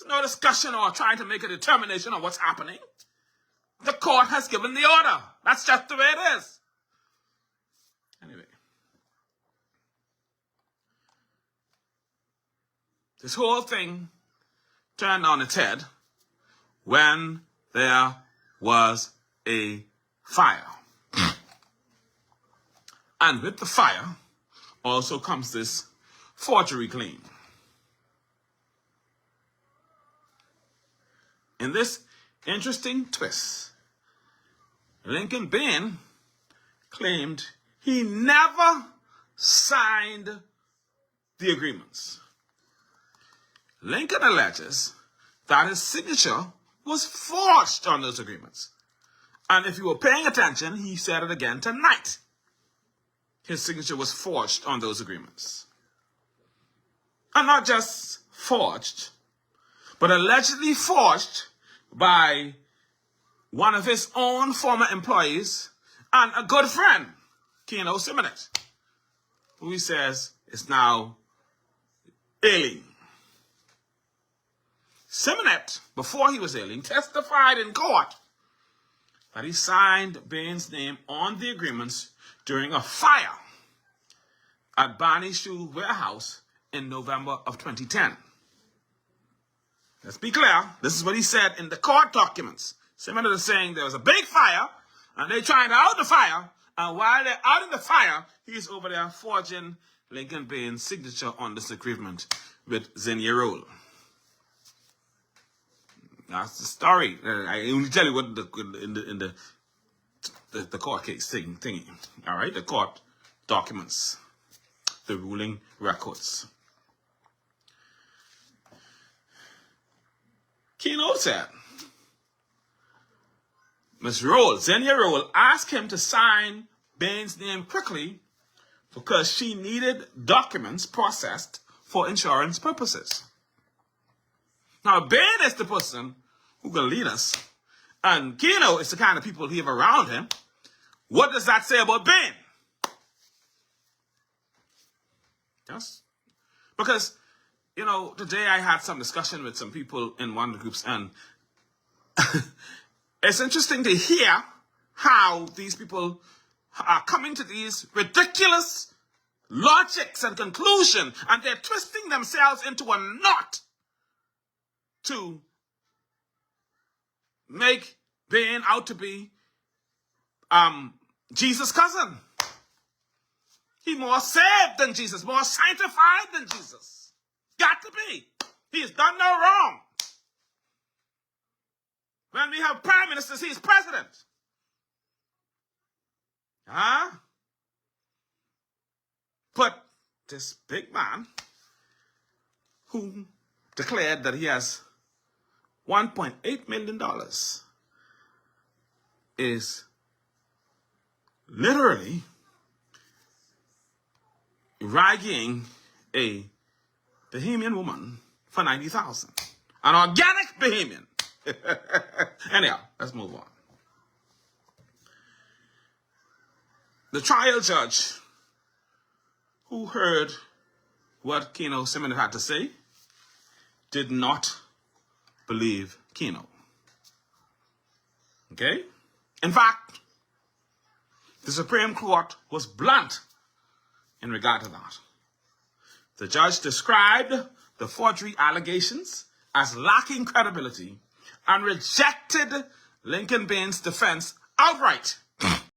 no discussion or trying to make a determination on what's happening. The court has given the order. That's just the way it is. Anyway. This whole thing turned on its head when there was a fire. And with the fire also comes this forgery claim. In this interesting twist, Lincoln Bain claimed he never signed the agreements. Lincoln alleges that his signature was forged on those agreements. And if you were paying attention, he said it again tonight. His signature was forged on those agreements. And not just forged, but allegedly forged by one of his own former employees and a good friend, Keno Simonet, who he says is now ailing. Simonet, before he was ailing, testified in court that he signed Bain's name on the agreements during a fire at Barney's Shoe Warehouse in November of 2010. Let's be clear, this is what he said in the court documents. Simonet is saying there was a big fire, and they're trying to out the fire, and while they're out in the fire, he's over there forging Lincoln Bain's signature on this agreement with Xenia Roll. That's the story. I only tell you what in the court case thingy. All right, the court documents, the ruling records. Keno said, Ms. Roll, Xenia Roll, asked him to sign Bain's name quickly because she needed documents processed for insurance purposes. Now, Bain is the person who can lead us, and Keno is the kind of people he have around him. What does that say about Bain? Yes. Because, you know, today I had some discussion with some people in one of the groups, and it's interesting to hear how these people are coming to these ridiculous logics and conclusions, and they're twisting themselves into a knot to make Bain out to be Jesus' cousin. He's more saved than Jesus, more sanctified than Jesus. Got to be. He's done no wrong. When we have prime ministers, he's president. Huh? But this big man who declared that he has $1.8 million is literally ragging a Bahamian woman for $90,000. An organic Bahamian. Anyhow, let's move on. The trial judge who heard what Keno Simonet had to say did not believe Keno. Okay? In fact, the Supreme Court was blunt in regard to that. The judge described the forgery allegations as lacking credibility and rejected Lincoln Bain's defense outright.